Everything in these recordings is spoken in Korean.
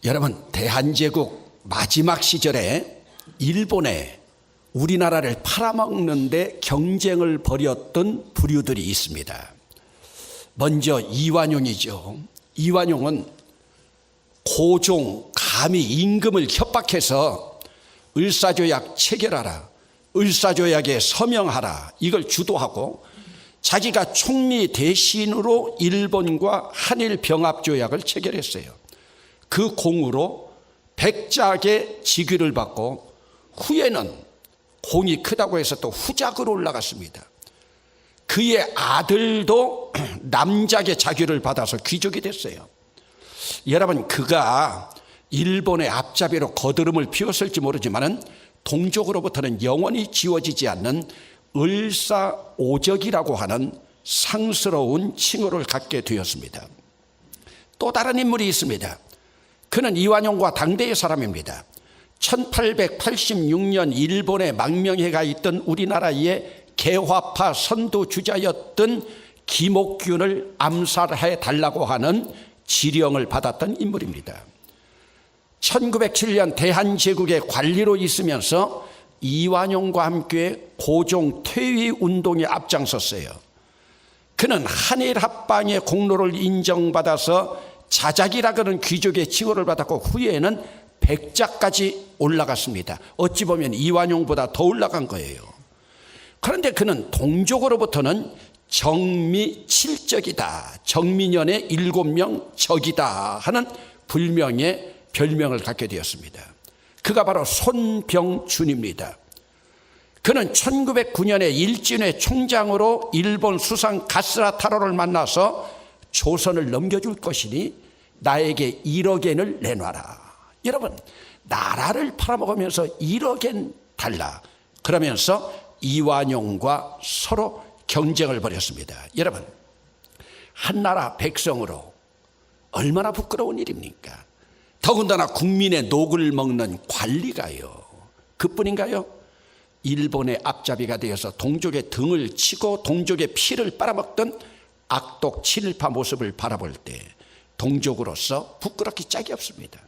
여러분, 대한제국 마지막 시절에 일본에 우리나라를 팔아먹는 데 경쟁을 벌였던 부류들이 있습니다. 먼저 이완용이죠. 이완용은 고종, 감히 임금을 협박해서 을사조약 체결하라, 을사조약에 서명하라, 이걸 주도하고 자기가 총리 대신으로 일본과 한일 병합조약을 체결했어요. 그 공으로 백작의 직위를 받고 후에는 공이 크다고 해서 또 후작으로 올라갔습니다. 그의 아들도 남작의 자귀를 받아서 귀족이 됐어요. 여러분, 그가 일본의 앞잡이로 거드름을 피웠을지 모르지만은 동족으로부터는 영원히 지워지지 않는 을사오적이라고 하는 상스러운 칭호를 갖게 되었습니다. 또 다른 인물이 있습니다. 그는 이완용과 당대의 사람입니다. 1886년 일본에 망명해가 있던 우리나라의 개화파 선두주자였던 김옥균을 암살해 달라고 하는 지령을 받았던 인물입니다. 1907년 대한제국의 관리로 있으면서 이완용과 함께 고종 퇴위 운동에 앞장섰어요. 그는 한일 합방의 공로를 인정받아서 자작이라 하는 귀족의 칭호를 받았고 후에는 백작까지 올라갔습니다. 어찌 보면 이완용보다 더 올라간 거예요. 그런데 그는 동족으로부터는 정미칠적이다, 정미년의 7명 적이다 하는 불명의 별명을 갖게 되었습니다. 그가 바로 손병준입니다. 그는 1909년에 일진회 총장으로 일본 수상 가스라타로를 만나서 조선을 넘겨줄 것이니 나에게 1억엔을 내놔라. 여러분, 나라를 팔아먹으면서 1억엔 달라. 그러면서 이완용과 서로 경쟁을 벌였습니다. 여러분, 한나라 백성으로 얼마나 부끄러운 일입니까? 더군다나 국민의 녹을 먹는 관리가요. 그뿐인가요? 일본의 앞잡이가 되어서 동족의 등을 치고 동족의 피를 빨아먹던 악독 친일파 모습을 바라볼 때 동족으로서 부끄럽기 짝이 없습니다.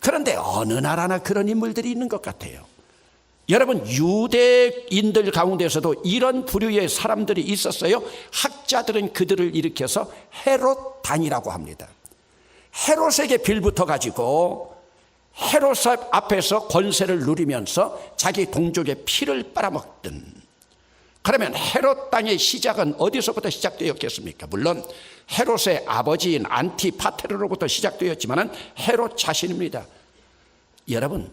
그런데 어느 나라나 그런 인물들이 있는 것 같아요. 여러분, 유대인들 가운데서도 이런 부류의 사람들이 있었어요. 학자들은 그들을 일으켜서 헤롯단이라고 합니다. 헤롯에게 빌붙어 가지고 헤롯 앞에서 권세를 누리면서 자기 동족의 피를 빨아먹던, 그러면 헤롯 땅의 시작은 어디서부터 시작되었겠습니까? 물론 헤롯의 아버지인 안티파테르로부터 시작되었지만 헤롯 자신입니다. 여러분,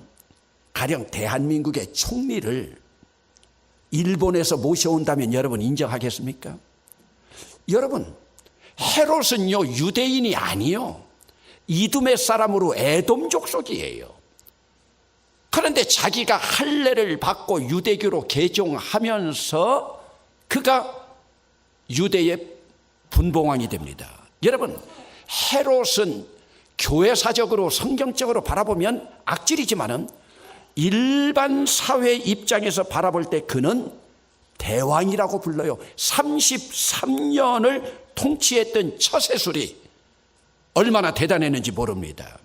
가령 대한민국의 총리를 일본에서 모셔온다면 여러분 인정하겠습니까? 여러분, 헤롯은요 유대인이 아니요 이두메 사람으로 에돔 족속이에요. 그런데 자기가 할례를 받고 유대교로 개종하면서 그가 유대의 분봉왕이 됩니다. 여러분, 헤롯은 교회사적으로 성경적으로 바라보면 악질이지만은 일반 사회 입장에서 바라볼 때 그는 대왕이라고 불러요. 33년을 통치했던 처세술이 얼마나 대단했는지 모릅니다.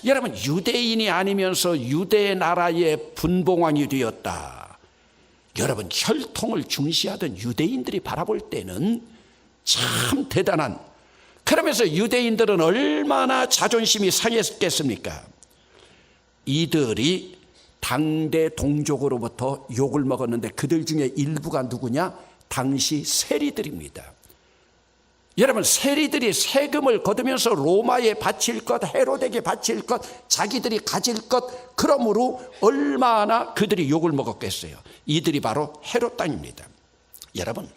여러분, 유대인이 아니면서 유대 나라의 분봉왕이 되었다. 여러분, 혈통을 중시하던 유대인들이 바라볼 때는 참 대단한, 그러면서 유대인들은 얼마나 자존심이 상했겠습니까? 이들이 당대 동족으로부터 욕을 먹었는데 그들 중에 일부가 누구냐? 당시 세리들입니다. 여러분, 세리들이 세금을 거두면서 로마에 바칠 것, 헤롯에게 바칠 것, 자기들이 가질 것, 그러므로 얼마나 그들이 욕을 먹었겠어요. 이들이 바로 헤롯 땅입니다. 여러분,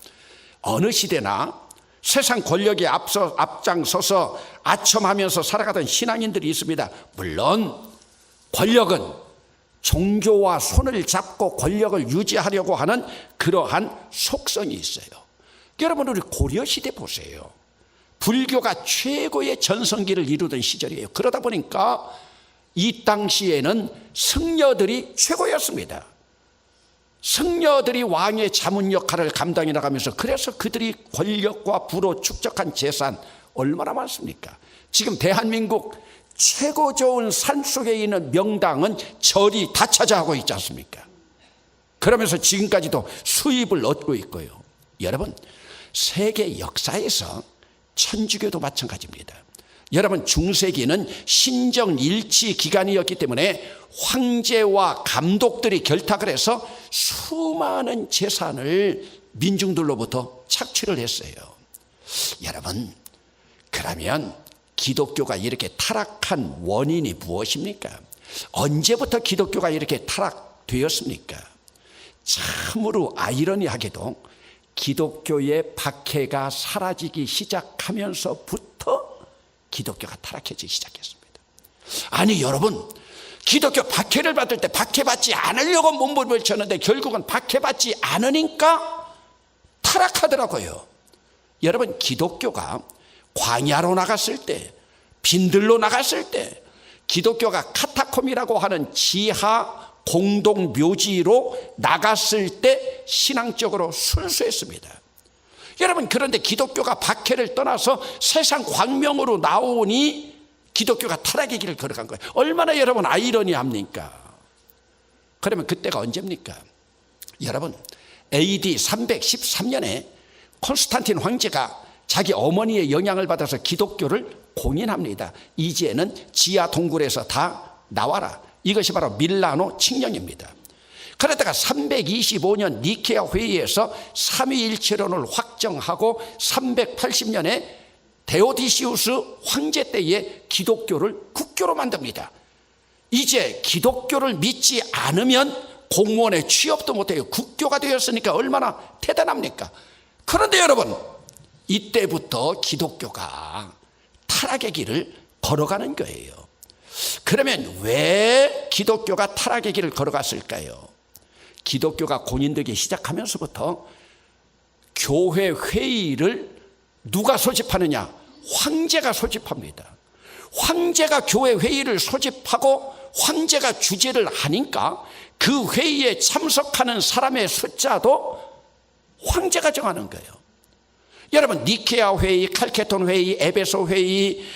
어느 시대나 세상 권력에 앞장서서 아첨하면서 살아가던 신앙인들이 있습니다. 물론 권력은 종교와 손을 잡고 권력을 유지하려고 하는 그러한 속성이 있어요. 여러분, 우리 고려시대 보세요. 불교가 최고의 전성기를 이루던 시절이에요. 그러다 보니까 이 당시에는 승려들이 최고였습니다. 승려들이 왕의 자문 역할을 감당해 나가면서, 그래서 그들이 권력과 부로 축적한 재산 얼마나 많습니까? 지금 대한민국 최고 좋은 산속에 있는 명당은 절이 다 차지하고 있지 않습니까? 그러면서 지금까지도 수입을 얻고 있고요. 여러분, 세계 역사에서 천주교도 마찬가지입니다. 여러분, 중세기는 신정일치 기간이었기 때문에 황제와 감독들이 결탁을 해서 수많은 재산을 민중들로부터 착취를 했어요. 여러분, 그러면 기독교가 이렇게 타락한 원인이 무엇입니까? 언제부터 기독교가 이렇게 타락되었습니까? 참으로 아이러니하게도 기독교의 박해가 사라지기 시작하면서부터 기독교가 타락해지기 시작했습니다. 아니 여러분, 기독교 박해를 받을 때 박해받지 않으려고 몸부림을 쳤는데 결국은 박해받지 않으니까 타락하더라고요. 여러분, 기독교가 광야로 나갔을 때, 빈들로 나갔을 때, 기독교가 카타콤이라고 하는 지하 공동 묘지로 나갔을 때 신앙적으로 순수했습니다. 여러분, 그런데 기독교가 박해를 떠나서 세상 광명으로 나오니 기독교가 타락의 길을 걸어간 거예요. 얼마나 여러분 아이러니합니까? 그러면 그때가 언제입니까? 여러분, AD 313년에 콘스탄틴 황제가 자기 어머니의 영향을 받아서 기독교를 공인합니다. 이제는 지하 동굴에서 다 나와라. 이것이 바로 밀라노 칙령입니다. 그러다가 325년 니케아 회의에서 삼위일체론을 확정하고 380년에 데오디시우스 황제 때에 기독교를 국교로 만듭니다. 이제 기독교를 믿지 않으면 공무원에 취업도 못해요. 국교가 되었으니까 얼마나 대단합니까? 그런데 여러분, 이때부터 기독교가 타락의 길을 걸어가는 거예요. 그러면 왜 기독교가 타락의 길을 걸어갔을까요? 기독교가 공인되기 시작하면서부터 교회 회의를 누가 소집하느냐? 황제가 소집합니다. 황제가 교회 회의를 소집하고 황제가 주재를 하니까 그 회의에 참석하는 사람의 숫자도 황제가 정하는 거예요. 여러분, 니케아 회의, 칼케톤 회의, 에베소 회의,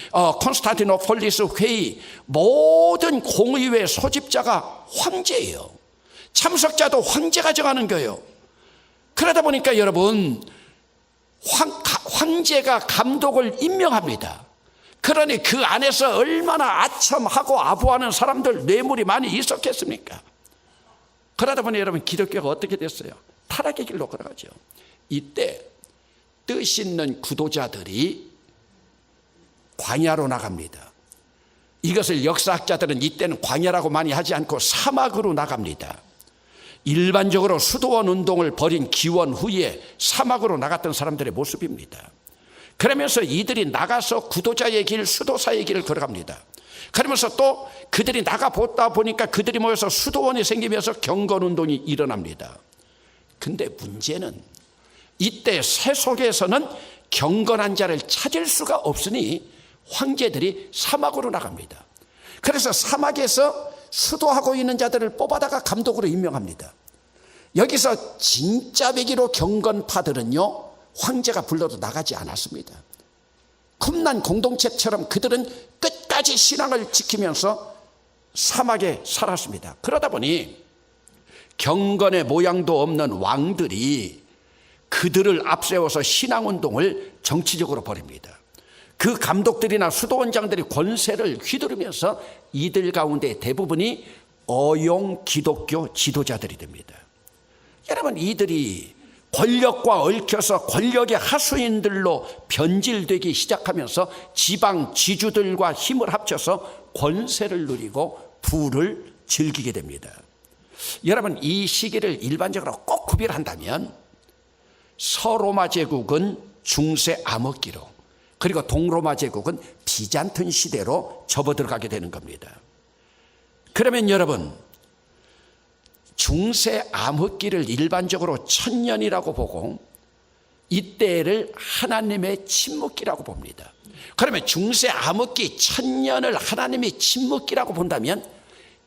콘스탄티노폴리스 회의, 모든 공의회 소집자가 황제예요. 참석자도 황제가 정하는 거예요. 그러다 보니까 여러분, 황제가 감독을 임명합니다. 그러니 그 안에서 얼마나 아첨하고 아부하는 사람들, 뇌물이 많이 있었겠습니까? 그러다 보니 여러분, 기독교가 어떻게 됐어요? 타락의 길로 걸어가죠. 이때 뜻 있는 구도자들이 광야로 나갑니다. 이것을 역사학자들은 이때는 광야라고 많이 하지 않고 사막으로 나갑니다. 일반적으로 수도원 운동을 벌인 기원 후에 사막으로 나갔던 사람들의 모습입니다. 그러면서 이들이 나가서 구도자의 길, 수도사의 길을 걸어갑니다. 그러면서 또 그들이 나가보다 보니까 그들이 모여서 수도원이 생기면서 경건운동이 일어납니다. 근데 문제는 이때 세속에서는 경건한 자를 찾을 수가 없으니 황제들이 사막으로 나갑니다. 그래서 사막에서 수도하고 있는 자들을 뽑아다가 감독으로 임명합니다. 여기서 진짜 배기로 경건파들은요, 황제가 불러도 나가지 않았습니다. 쿰난 공동체처럼 그들은 끝까지 신앙을 지키면서 사막에 살았습니다. 그러다 보니 경건의 모양도 없는 왕들이 그들을 앞세워서 신앙운동을 정치적으로 벌입니다. 그 감독들이나 수도원장들이 권세를 휘두르면서 이들 가운데 대부분이 어용 기독교 지도자들이 됩니다. 여러분, 이들이 권력과 얽혀서 권력의 하수인들로 변질되기 시작하면서 지방 지주들과 힘을 합쳐서 권세를 누리고 부를 즐기게 됩니다. 여러분, 이 시기를 일반적으로 꼭 구별한다면 서로마 제국은 중세 암흑기로, 그리고 동로마 제국은 비잔틴 시대로 접어들어가게 되는 겁니다. 그러면 여러분, 중세 암흑기를 일반적으로 천년이라고 보고 이때를 하나님의 침묵기라고 봅니다. 그러면 중세 암흑기 천년을 하나님의 침묵기라고 본다면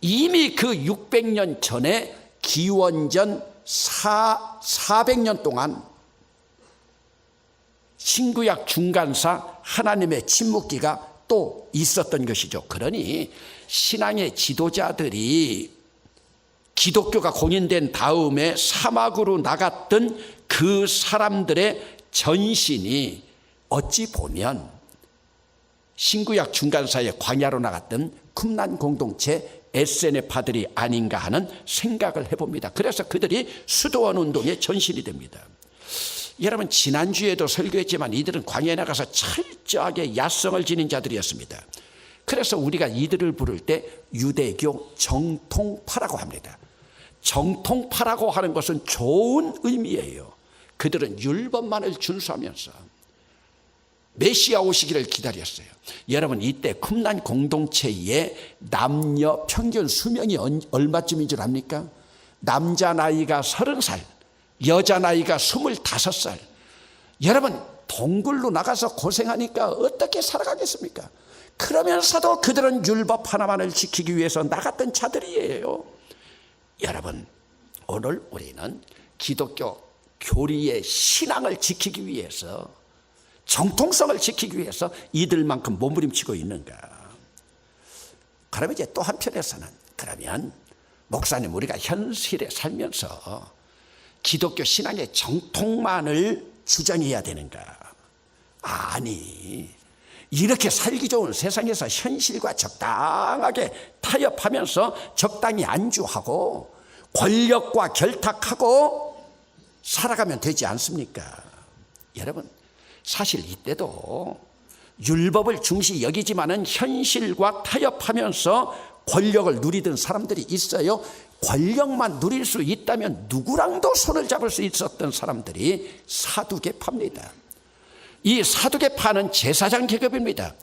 이미 그 600년 전에 기원전 400년 동안 신구약 중간사 하나님의 침묵기가 또 것도 있었던 것이죠. 그러니 신앙의 지도자들이 기독교가 공인된 다음에 사막으로 나갔던 그 사람들의 전신이 어찌 보면 신구약 중간사에 광야로 나갔던 쿰란 공동체 에세네파들이 아닌가 하는 생각을 해봅니다. 그래서 그들이 수도원 운동의 전신이 됩니다. 여러분, 지난주에도 설교했지만 이들은 광야에 나가서 철저하게 야성을 지닌 자들이었습니다. 그래서 우리가 이들을 부를 때 유대교 정통파라고 합니다. 정통파라고 하는 것은 좋은 의미예요. 그들은 율법만을 준수하면서 메시아 오시기를 기다렸어요. 여러분, 이때 쿰란 공동체의 남녀 평균 수명이 얼마쯤인 줄 압니까? 남자 나이가 30살, 여자 나이가 25살. 여러분, 동굴로 나가서 고생하니까 어떻게 살아가겠습니까? 그러면서도 그들은 율법 하나만을 지키기 위해서 나갔던 자들이에요. 여러분, 오늘 우리는 기독교 교리의 신앙을 지키기 위해서, 정통성을 지키기 위해서 이들만큼 몸부림치고 있는가? 그러면 이제 또 한편에서는, 그러면 목사님, 우리가 현실에 살면서 기독교 신앙의 정통만을 주장해야 되는가? 아니, 이렇게 살기 좋은 세상에서 현실과 적당하게 타협하면서 적당히 안주하고 권력과 결탁하고 살아가면 되지 않습니까? 여러분, 사실 이때도 율법을 중시 여기지만은 현실과 타협하면서 권력을 누리던 사람들이 있어요. 권력만 누릴 수 있다면 누구랑도 손을 잡을 수 있었던 사람들이 사두개파입니다. 이 사두개파는 제사장 계급입니다.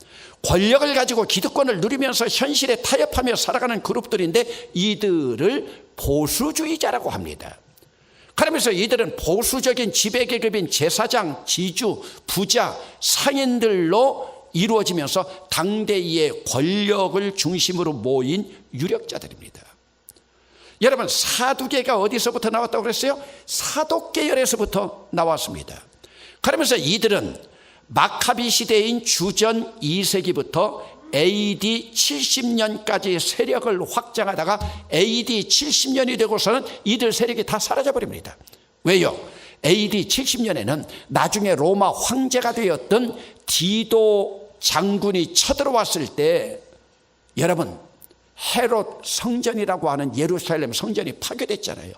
권력을 가지고 기득권을 누리면서 현실에 타협하며 살아가는 그룹들인데 이들을 보수주의자라고 합니다. 그러면서 이들은 보수적인 지배계급인 제사장, 지주, 부자, 상인들로 이루어지면서 당대의 권력을 중심으로 모인 유력자들입니다. 여러분, 사두개가 어디서부터 나왔다고 그랬어요? 사독계열에서부터 나왔습니다. 그러면서 이들은 마카비 시대인 주전 2세기부터 AD 70년까지 세력을 확장하다가 AD 70년이 되고서는 이들 세력이 다 사라져버립니다. 왜요? AD 70년에는 나중에 로마 황제가 되었던 디도 장군이 쳐들어왔을 때, 여러분, 헤롯 성전이라고 하는 예루살렘 성전이 파괴됐잖아요.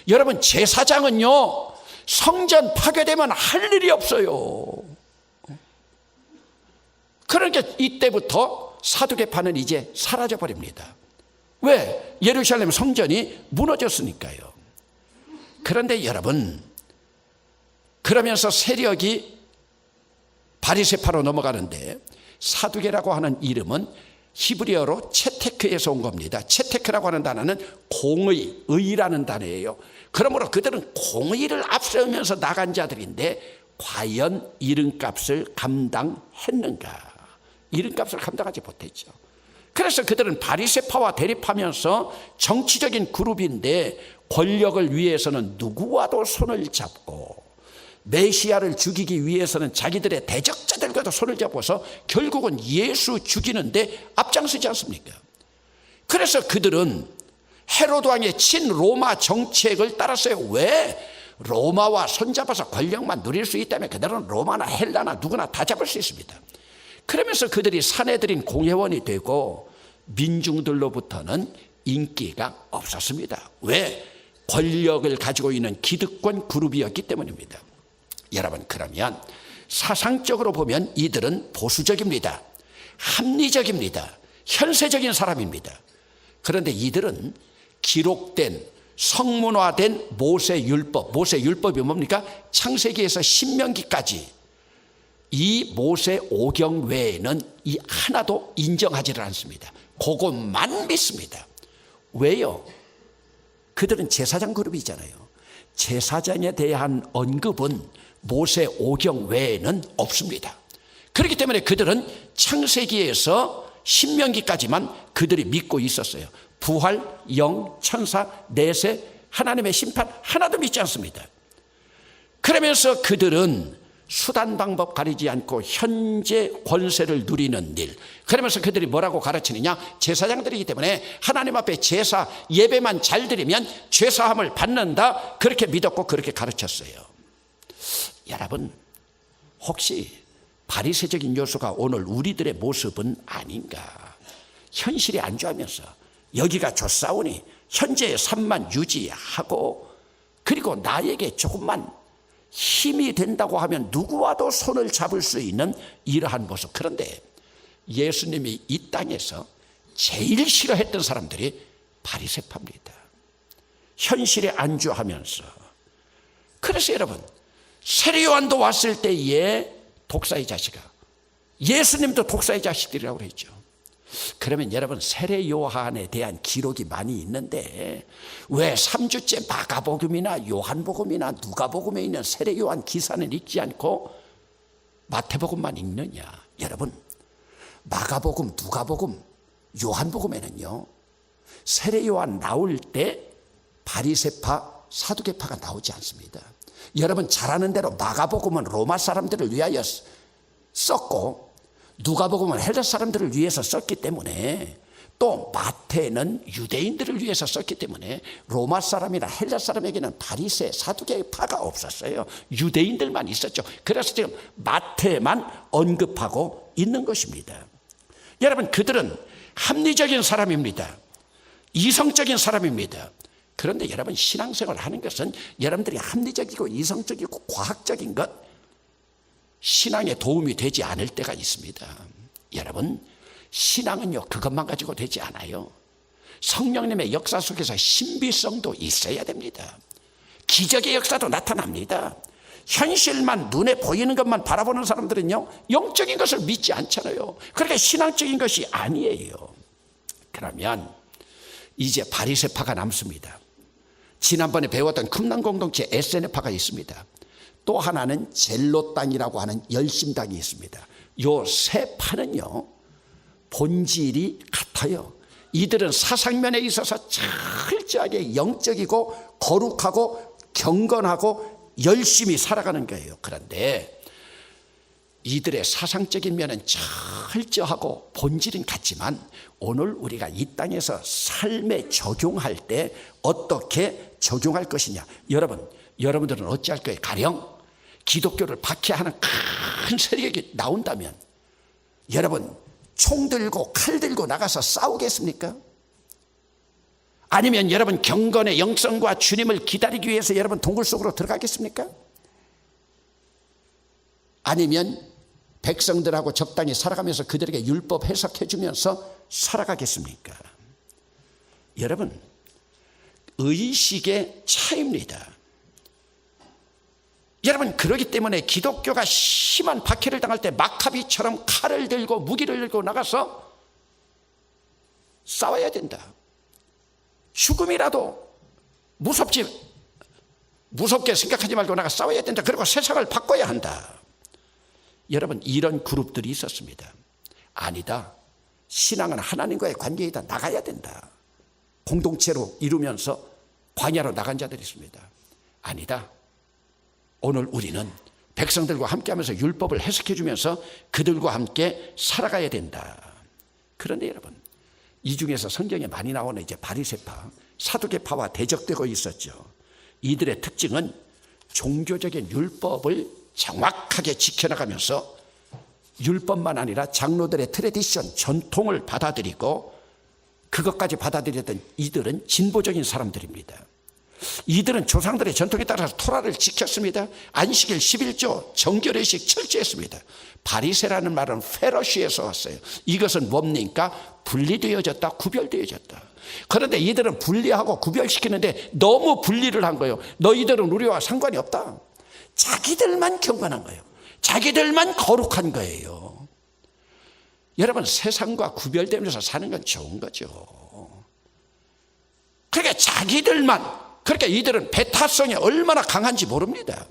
여러분, 제사장은요, 성전 파괴되면 할 일이 없어요. 그러니까 이때부터 사두개파는 이제 사라져버립니다. 왜? 예루살렘 성전이 무너졌으니까요. 그런데 여러분, 그러면서 세력이 바리새파로 넘어가는데, 사두개라고 하는 이름은 히브리어로 체테크에서 온 겁니다. 체테크라고 하는 단어는 공의, 의라는 단어예요. 그러므로 그들은 공의를 앞세우면서 나간 자들인데 과연 이름값을 감당했는가? 이름값을 감당하지 못했죠. 그래서 그들은 바리새파와 대립하면서 정치적인 그룹인데 권력을 위해서는 누구와도 손을 잡고 메시아를 죽이기 위해서는 자기들의 대적자들과도 손을 잡아서 결국은 예수 죽이는데 앞장서지 않습니까? 그래서 그들은 헤로드 왕의 친로마 정책을 따랐어요. 왜? 로마와 손잡아서 권력만 누릴 수 있다면 그들은 로마나 헬라나 누구나 다 잡을 수 있습니다. 그러면서 그들이 사내들인 공회원이 되고 민중들로부터는 인기가 없었습니다. 왜? 권력을 가지고 있는 기득권 그룹이었기 때문입니다. 여러분, 그러면 사상적으로 보면 이들은 보수적입니다. 합리적입니다. 현세적인 사람입니다. 그런데 이들은 기록된 성문화된 모세율법, 모세율법이 뭡니까? 창세기에서 신명기까지 이 모세 오경 외에는 이 하나도 인정하지를 않습니다. 그것만 믿습니다. 왜요? 그들은 제사장 그룹이잖아요. 제사장에 대한 언급은 모세 오경 외에는 없습니다. 그렇기 때문에 그들은 창세기에서 신명기까지만 그들이 믿고 있었어요. 부활, 영, 천사, 내세, 하나님의 심판 하나도 믿지 않습니다. 그러면서 그들은 수단 방법 가리지 않고 현재 권세를 누리는 일. 그러면서 그들이 뭐라고 가르치느냐? 제사장들이기 때문에 하나님 앞에 제사 예배만 잘 드리면 죄사함을 받는다. 그렇게 믿었고 그렇게 가르쳤어요. 여러분, 혹시 바리새적인 요소가 오늘 우리들의 모습은 아닌가? 현실에 안주하면서 여기가 좋사오니 현재의 삶만 유지하고, 그리고 나에게 조금만 힘이 된다고 하면 누구와도 손을 잡을 수 있는 이러한 모습. 그런데 예수님이 이 땅에서 제일 싫어했던 사람들이 바리새파입니다. 현실에 안주하면서. 그래서 여러분, 세례요한도 왔을 때에 독사의 자식아, 예수님도 독사의 자식들이라고 그랬죠. 그러면 여러분, 세례요한에 대한 기록이 많이 있는데 왜 3주째 마가복음이나 요한복음이나 누가복음에 있는 세례요한 기사는 읽지 않고 마태복음만 읽느냐? 여러분, 마가복음, 누가복음, 요한복음에는요, 세례요한 나올 때 바리새파, 사두개파가 나오지 않습니다. 여러분 잘 아는 대로 마가복음은 로마 사람들을 위하여 썼고 누가복음은 헬라 사람들을 위해서 썼기 때문에, 또 마태는 유대인들을 위해서 썼기 때문에 로마 사람이나 헬라 사람에게는 바리새, 사두개파가 없었어요. 유대인들만 있었죠. 그래서 지금 마태만 언급하고 있는 것입니다. 여러분, 그들은 합리적인 사람입니다. 이성적인 사람입니다. 그런데 여러분, 신앙생활을 하는 것은 여러분들이 합리적이고 이성적이고 과학적인 것, 신앙에 도움이 되지 않을 때가 있습니다. 여러분, 신앙은요, 그것만 가지고 되지 않아요. 성령님의 역사 속에서 신비성도 있어야 됩니다. 기적의 역사도 나타납니다. 현실만, 눈에 보이는 것만 바라보는 사람들은요, 영적인 것을 믿지 않잖아요. 그러니까 신앙적인 것이 아니에요. 그러면 이제 바리새파가 남습니다. 지난번에 배웠던 금난공동체 에세네파가 있습니다. 또 하나는 젤로당이라고 하는 열심당이 있습니다. 요 세 파는요, 본질이 같아요. 이들은 사상면에 있어서 철저하게 영적이고 거룩하고 경건하고 열심히 살아가는 거예요. 그런데 이들의 사상적인 면은 철저하고 본질은 같지만 오늘 우리가 이 땅에서 삶에 적용할 때 어떻게 적용할 것이냐. 여러분들은 어찌할 거예요? 가령 기독교를 박해하는 큰 세력이 나온다면 여러분, 총 들고 칼 들고 나가서 싸우겠습니까? 아니면 여러분, 경건의 영성과 주님을 기다리기 위해서 여러분 동굴 속으로 들어가겠습니까? 아니면 백성들하고 적당히 살아가면서 그들에게 율법 해석해 주면서 살아가겠습니까? 여러분, 의식의 차이입니다. 여러분, 그러기 때문에 기독교가 심한 박해를 당할 때 마카비처럼 칼을 들고 무기를 들고 나가서 싸워야 된다. 죽음이라도 무섭게 생각하지 말고 나가 싸워야 된다. 그리고 세상을 바꿔야 한다. 여러분, 이런 그룹들이 있었습니다. 아니다. 신앙은 하나님과의 관계이다. 나가야 된다. 공동체로 이루면서 광야로 나간 자들이 있습니다. 아니다. 오늘 우리는 백성들과 함께하면서 율법을 해석해 주면서 그들과 함께 살아가야 된다. 그런데 여러분, 이 중에서 성경에 많이 나오는 이제 바리새파, 사두개파와 대적되고 있었죠. 이들의 특징은 종교적인 율법을 정확하게 지켜나가면서 율법만 아니라 장로들의 트레디션, 전통을 받아들이고 그것까지 받아들였던 이들은 진보적인 사람들입니다. 이들은 조상들의 전통에 따라서 토라를 지켰습니다. 안식일 11조 정결의식 철저했습니다. 바리새라는 말은 페러시에서 왔어요. 이것은 뭡니까? 분리되어졌다, 구별되어졌다. 그런데 이들은 분리하고 구별시키는데 너무 분리를 한 거예요. 너희들은 우리와 상관이 없다. 자기들만 경건한 거예요. 자기들만 거룩한 거예요. 여러분, 세상과 구별되면서 사는 건 좋은 거죠. 그러니까 자기들만, 그러니까 이들은 배타성이 얼마나 강한지 모릅니다.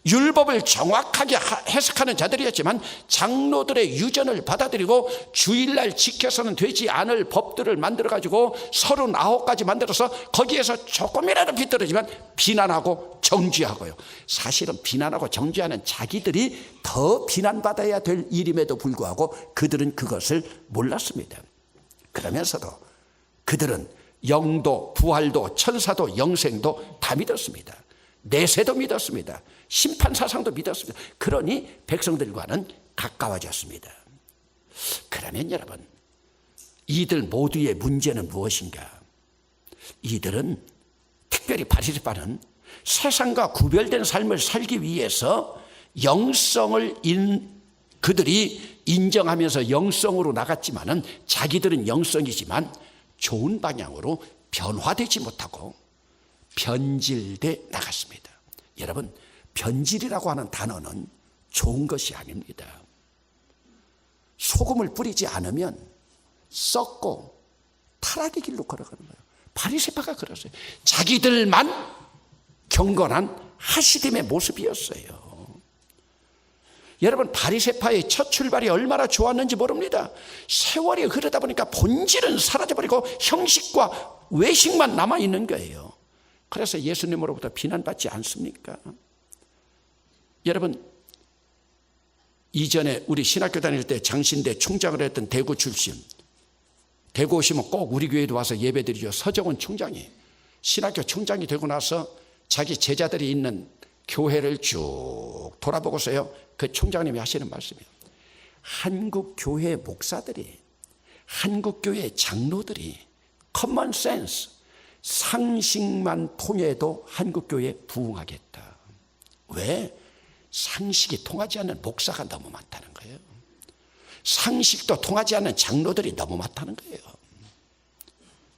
율법을 정확하게 해석하는 자들이었지만 장로들의 유전을 받아들이고 주일날 지켜서는 되지 않을 법들을 만들어가지고 39가지 만들어서 거기에서 조금이라도 비뚤어지면 비난하고 정죄하고요. 사실은 비난하고 정죄하는 자기들이 더 비난받아야 될 일임에도 불구하고 그들은 그것을 몰랐습니다. 그러면서도 그들은 영도, 부활도, 천사도, 영생도 다 믿었습니다. 내세도 믿었습니다. 심판사상도 믿었습니다. 그러니 백성들과는 가까워졌습니다. 그러면 여러분, 이들 모두의 문제는 무엇인가? 이들은, 특별히 바리새파는 세상과 구별된 삶을 살기 위해서 영성을 그들이 인정하면서 영성으로 나갔지만은 자기들은 영성이지만 좋은 방향으로 변화되지 못하고 변질돼 나갔습니다. 여러분, 변질이라고 하는 단어는 좋은 것이 아닙니다. 소금을 뿌리지 않으면 썩고 타락의 길로 걸어가는 거예요. 바리새파가 그랬어요. 자기들만 경건한 하시딤의 모습이었어요. 여러분, 바리새파의 첫 출발이 얼마나 좋았는지 모릅니다. 세월이 흐르다 보니까 본질은 사라져버리고 형식과 외식만 남아있는 거예요. 그래서 예수님으로부터 비난받지 않습니까? 여러분, 이전에 우리 신학교 다닐 때 장신대 총장을 했던 대구 출신, 대구 오시면 꼭 우리 교회도 와서 예배드리죠. 서정훈 총장이 신학교 총장이 되고 나서 자기 제자들이 있는 교회를 쭉 돌아보고서요, 그 총장님이 하시는 말씀이에요. 한국 교회 목사들이, 한국 교회 장로들이 커먼 센스, 상식만 통해도 한국 교회에 부응하겠다. 왜? 상식이 통하지 않는 목사가 너무 많다는 거예요. 상식도 통하지 않는 장로들이 너무 많다는 거예요.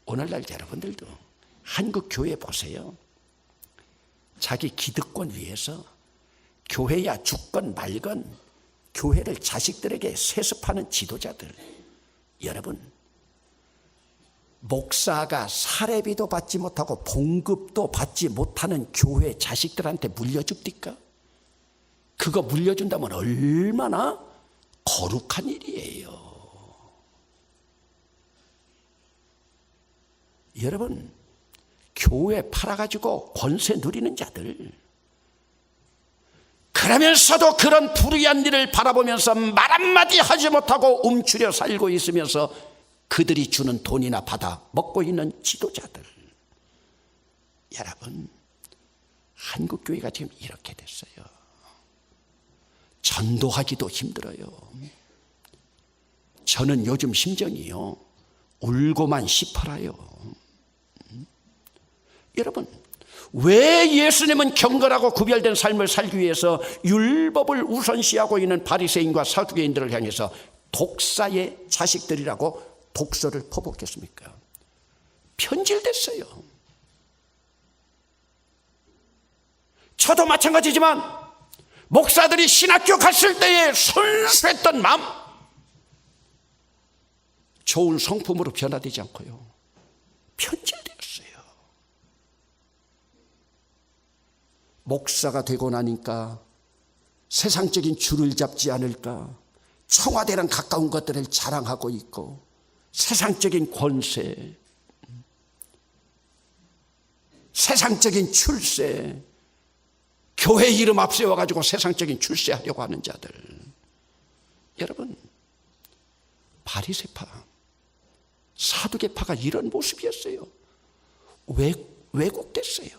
오늘날 여러분들도 한국 교회 보세요. 자기 기득권 위해서 교회야 죽건 말건 교회를 자식들에게 세습하는 지도자들. 여러분, 목사가 사례비도 받지 못하고 봉급도 받지 못하는 교회 자식들한테 물려줍니까? 그거 물려준다면 얼마나 거룩한 일이에요. 여러분, 교회 팔아가지고 권세 누리는 자들, 그러면서도 그런 불의한 일을 바라보면서 말 한마디 하지 못하고 움츠려 살고 있으면서 그들이 주는 돈이나 받아 먹고 있는 지도자들. 여러분, 한국 교회가 지금 이렇게 됐어요. 전도하기도 힘들어요. 저는 요즘 심정이요, 울고만 싶어라요. 여러분, 왜 예수님은 경건하고 구별된 삶을 살기 위해서 율법을 우선시하고 있는 바리새인과 사두개인들을 향해서 독사의 자식들이라고 독서를 퍼붓겠습니까? 편질됐어요. 저도 마찬가지지만 목사들이 신학교 갔을 때의 순수했던 마음, 좋은 성품으로 변화되지 않고요, 편질되었어요. 목사가 되고 나니까 세상적인 줄을 잡지 않을까, 청와대랑 가까운 것들을 자랑하고 있고, 세상적인 권세, 세상적인 출세, 교회 이름 앞세워가지고 세상적인 출세하려고 하는 자들. 여러분, 바리새파, 사두개파가 이런 모습이었어요. 왜곡됐어요.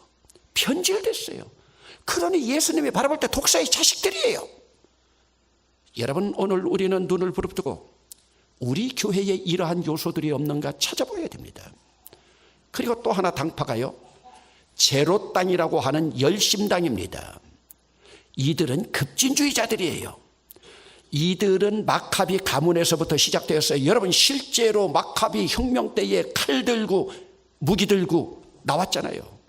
편질됐어요. 그러니 예수님이 바라볼 때 독사의 자식들이에요. 여러분, 오늘 우리는 눈을 부릅뜨고 우리 교회에 이러한 요소들이 없는가 찾아봐야 됩니다. 그리고 또 하나 당파가요, 제로당이라고 하는 열심당입니다. 이들은 급진주의자들이에요. 이들은 마카비 가문에서부터 시작되었어요. 여러분, 실제로 마카비 혁명 때에 칼 들고 무기 들고 나왔잖아요.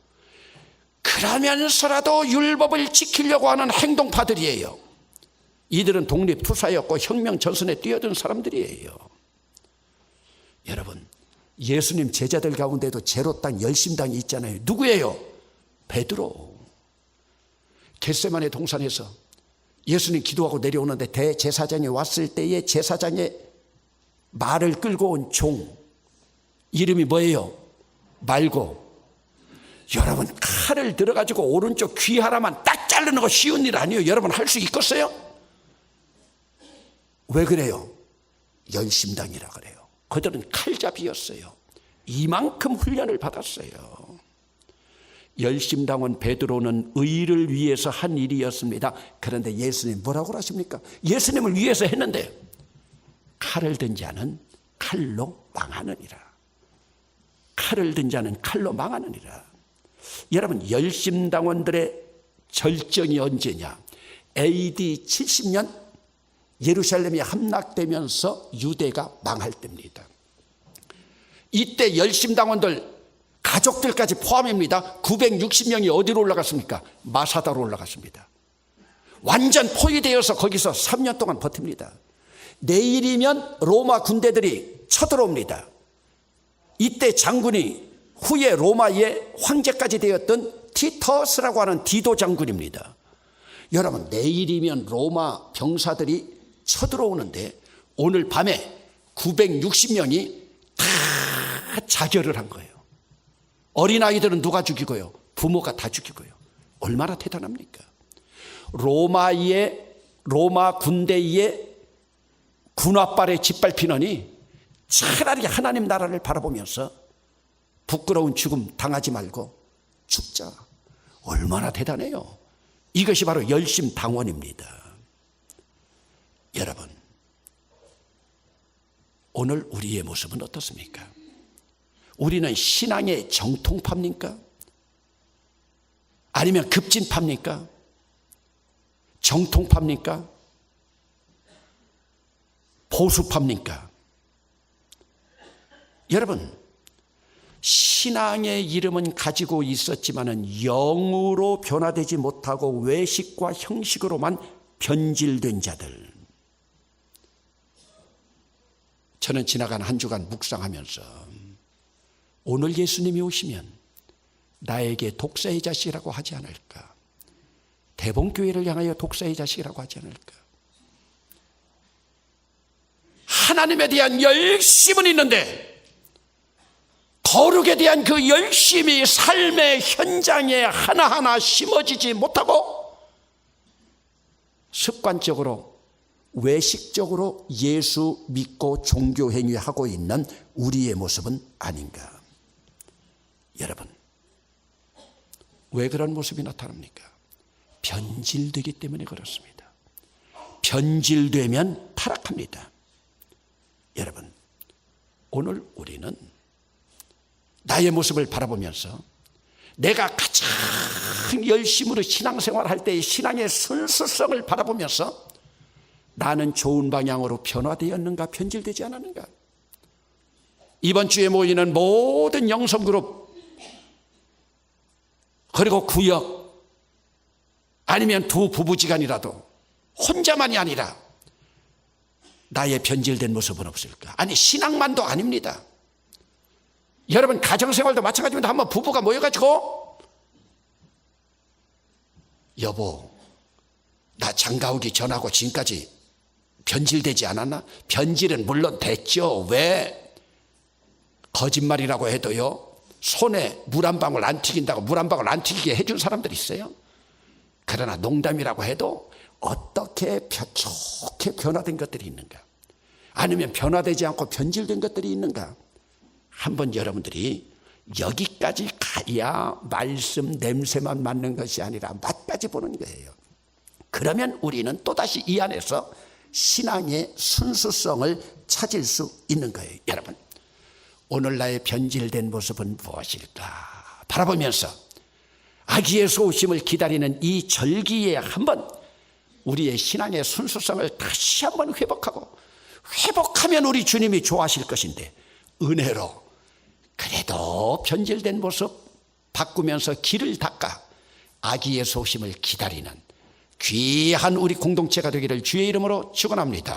그러면서라도 율법을 지키려고 하는 행동파들이에요. 이들은 독립투사였고 혁명 전선에 뛰어든 사람들이에요. 여러분, 예수님 제자들 가운데도 제로당, 열심당이 있잖아요. 누구예요? 베드로. 겟세마네 동산에서 예수님 기도하고 내려오는데 대제사장이 왔을 때에 제사장의 말을 끌고 온 종 이름이 뭐예요? 말고. 여러분, 칼을 들어가지고 오른쪽 귀 하나만 딱 자르는 거 쉬운 일 아니에요. 여러분, 할 수 있겠어요? 왜 그래요? 열심당이라 그래요. 그들은 칼잡이였어요. 이만큼 훈련을 받았어요. 열심당원 베드로는 의를 위해서 한 일이었습니다. 그런데 예수님 뭐라고 하십니까? 예수님을 위해서 했는데 칼을 든 자는 칼로 망하느니라. 칼을 든 자는 칼로 망하느니라. 여러분, 열심당원들의 절정이 언제냐? AD 70년 예루살렘이 함락되면서 유대가 망할 때입니다. 이때 열심당원들 가족들까지 포함입니다. 960명이 어디로 올라갔습니까? 마사다로 올라갔습니다. 완전 포위되어서 거기서 3년 동안 버팁니다. 내일이면 로마 군대들이 쳐들어옵니다. 이때 장군이 후에 로마의 황제까지 되었던 티터스라고 하는 디도 장군입니다. 여러분, 내일이면 로마 병사들이 쳐들어오는데 오늘 밤에 960명이 다 자결을 한 거예요. 어린아이들은 누가 죽이고요? 부모가 다 죽이고요. 얼마나 대단합니까? 로마 군대의 군화발에 짓밟히느니 차라리 하나님 나라를 바라보면서 부끄러운 죽음 당하지 말고 죽자. 얼마나 대단해요. 이것이 바로 열심당원입니다. 여러분, 오늘 우리의 모습은 어떻습니까? 우리는 신앙의 정통파입니까? 아니면 급진파입니까? 정통파입니까? 보수파입니까? 여러분, 신앙의 이름은 가지고 있었지만은 영으로 변화되지 못하고 외식과 형식으로만 변질된 자들. 저는 지나간 한 주간 묵상하면서 오늘 예수님이 오시면 나에게 독사의 자식이라고 하지 않을까? 대봉교회를 향하여 독사의 자식이라고 하지 않을까? 하나님에 대한 열심은 있는데 거룩에 대한 그 열심이 삶의 현장에 하나하나 심어지지 못하고 습관적으로 외식적으로 예수 믿고 종교 행위하고 있는 우리의 모습은 아닌가? 여러분, 왜 그런 모습이 나타납니까? 변질되기 때문에 그렇습니다. 변질되면 타락합니다. 여러분, 오늘 우리는 나의 모습을 바라보면서 내가 가장 열심으로 신앙생활할 때의 신앙의 순수성을 바라보면서 나는 좋은 방향으로 변화되었는가, 변질되지 않았는가? 이번 주에 모이는 모든 영성그룹 그리고 구역 아니면 두 부부지간이라도 혼자만이 아니라 나의 변질된 모습은 없을까? 아니, 신앙만도 아닙니다. 여러분, 가정생활도 마찬가지입니다. 한번 부부가 모여가지고 여보, 나 장가 오기 전하고 지금까지 변질되지 않았나? 변질은 물론 됐죠. 왜? 거짓말이라고 해도요, 손에 물 한 방울 안 튀긴다고 물 한 방울 안 튀기게 해준 사람들이 있어요. 그러나 농담이라고 해도 어떻게 좋게 변화된 것들이 있는가? 아니면 변화되지 않고 변질된 것들이 있는가? 한번 여러분들이 여기까지 가야 말씀 냄새만 맡는 것이 아니라 맛까지 보는 거예요. 그러면 우리는 또다시 이 안에서 신앙의 순수성을 찾을 수 있는 거예요. 여러분, 오늘 나의 변질된 모습은 무엇일까? 바라보면서 아기 예수 오심을 기다리는 이 절기에 한번 우리의 신앙의 순수성을 다시 한번 회복하면 우리 주님이 좋아하실 것인데, 은혜로 그래도 변질된 모습 바꾸면서 길을 닦아 아기 예수 오심을 기다리는 귀한 우리 공동체가 되기를 주의 이름으로 축원합니다.